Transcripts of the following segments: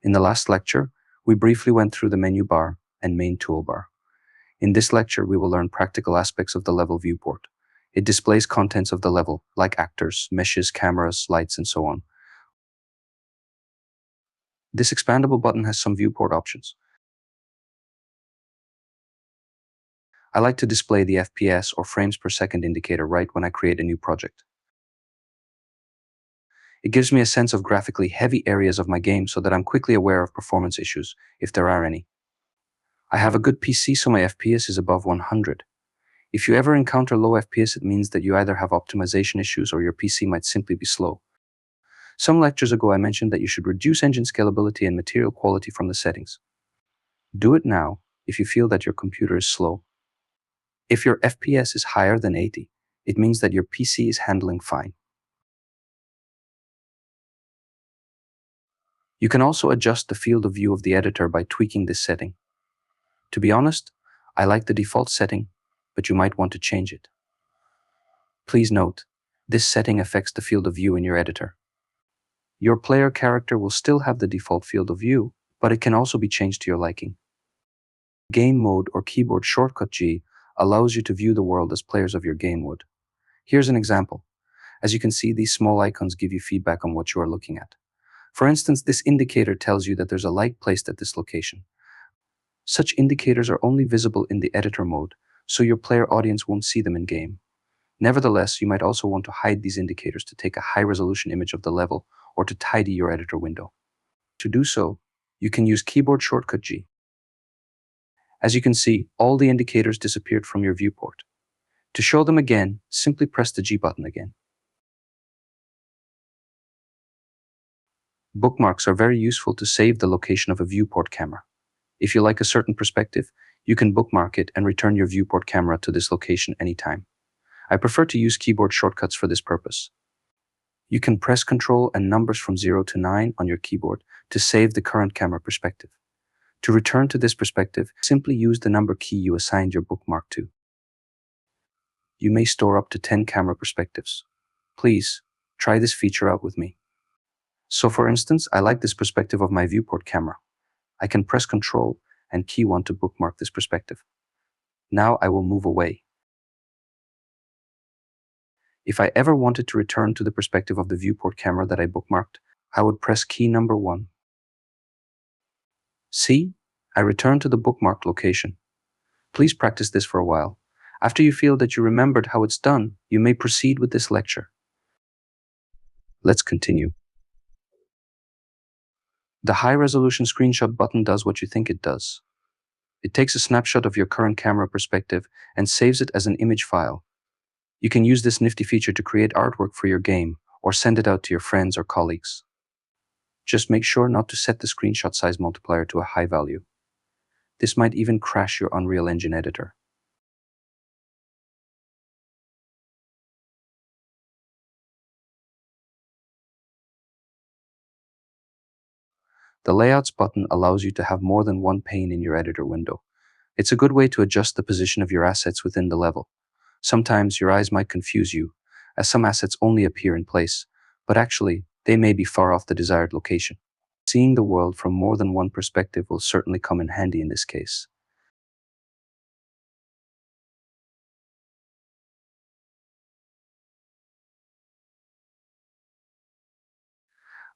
In the last lecture, we briefly went through the menu bar and main toolbar. In this lecture, we will learn practical aspects of the level viewport. It displays contents of the level, like actors, meshes, cameras, lights, and so on. This expandable button has some viewport options. I like to display the FPS or frames per second indicator right when I create a new project. It gives me a sense of graphically heavy areas of my game so that I'm quickly aware of performance issues, if there are any. I have a good PC, so my FPS is above 100. If you ever encounter low FPS, it means that you either have optimization issues or your PC might simply be slow. Some lectures ago, I mentioned that you should reduce engine scalability and material quality from the settings. Do it now if you feel that your computer is slow. If your FPS is higher than 80, it means that your PC is handling fine. You can also adjust the field of view of the editor by tweaking this setting. To be honest, I like the default setting, but you might want to change it. Please note, this setting affects the field of view in your editor. Your player character will still have the default field of view, but it can also be changed to your liking. Game mode or keyboard shortcut G allows you to view the world as players of your game would. Here's an example. As you can see, these small icons give you feedback on what you are looking at. For instance, this indicator tells you that there's a light placed at this location. Such indicators are only visible in the editor mode, so your player audience won't see them in-game. Nevertheless, you might also want to hide these indicators to take a high-resolution image of the level or to tidy your editor window. To do so, you can use keyboard shortcut G. As you can see, all the indicators disappeared from your viewport. To show them again, simply press the G button again. Bookmarks are very useful to save the location of a viewport camera. If you like a certain perspective, you can bookmark it and return your viewport camera to this location anytime. I prefer to use keyboard shortcuts for this purpose. You can press Ctrl and numbers from 0 to 9 on your keyboard to save the current camera perspective. To return to this perspective, simply use the number key you assigned your bookmark to. You may store up to 10 camera perspectives. Please, try this feature out with me. So for instance, I like this perspective of my viewport camera. I can press Ctrl and key 1 to bookmark this perspective. Now I will move away. If I ever wanted to return to the perspective of the viewport camera that I bookmarked, I would press key number 1. See, I return to the bookmarked location. Please practice this for a while. After you feel that you remembered how it's done, you may proceed with this lecture. Let's continue. The high-resolution screenshot button does what you think it does. It takes a snapshot of your current camera perspective and saves it as an image file. You can use this nifty feature to create artwork for your game or send it out to your friends or colleagues. Just make sure not to set the screenshot size multiplier to a high value. This might even crash your Unreal Engine editor. The Layouts button allows you to have more than one pane in your editor window. It's a good way to adjust the position of your assets within the level. Sometimes your eyes might confuse you, as some assets only appear in place, but actually, they may be far off the desired location. Seeing the world from more than one perspective will certainly come in handy in this case.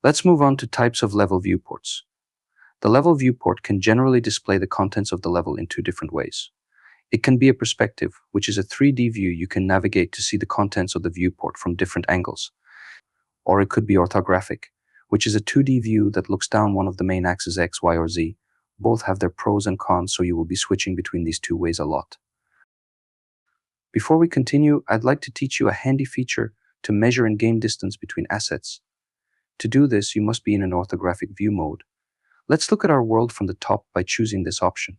Let's move on to types of level viewports. The level viewport can generally display the contents of the level in two different ways. It can be a perspective, which is a 3D view you can navigate to see the contents of the viewport from different angles. Or it could be orthographic, which is a 2D view that looks down one of the main axes X, Y, or Z. Both have their pros and cons, so you will be switching between these two ways a lot. Before we continue, I'd like to teach you a handy feature to measure in-game distance between assets. To do this, you must be in an orthographic view mode. Let's look at our world from the top by choosing this option.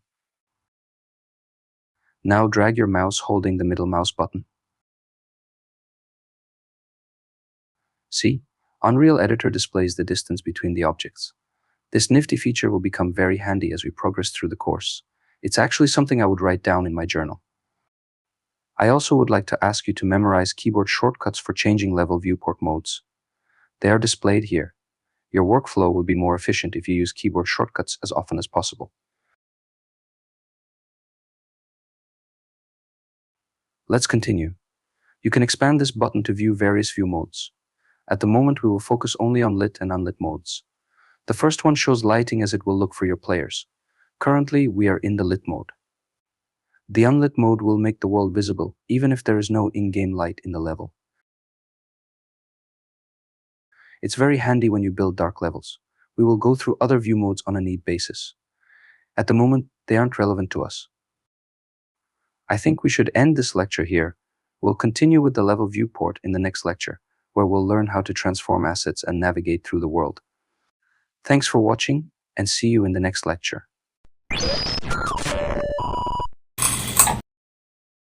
Now drag your mouse holding the middle mouse button. See, Unreal Editor displays the distance between the objects. This nifty feature will become very handy as we progress through the course. It's actually something I would write down in my journal. I also would like to ask you to memorize keyboard shortcuts for changing level viewport modes. They are displayed here. Your workflow will be more efficient if you use keyboard shortcuts as often as possible. Let's continue. You can expand this button to view various view modes. At the moment, we will focus only on lit and unlit modes. The first one shows lighting as it will look for your players. Currently, we are in the lit mode. The unlit mode will make the world visible, even if there is no in-game light in the level. It's very handy when you build dark levels. We will go through other view modes on a need basis. At the moment, they aren't relevant to us. I think we should end this lecture here. We'll continue with the level viewport in the next lecture, where we'll learn how to transform assets and navigate through the world. Thanks for watching, and see you in the next lecture.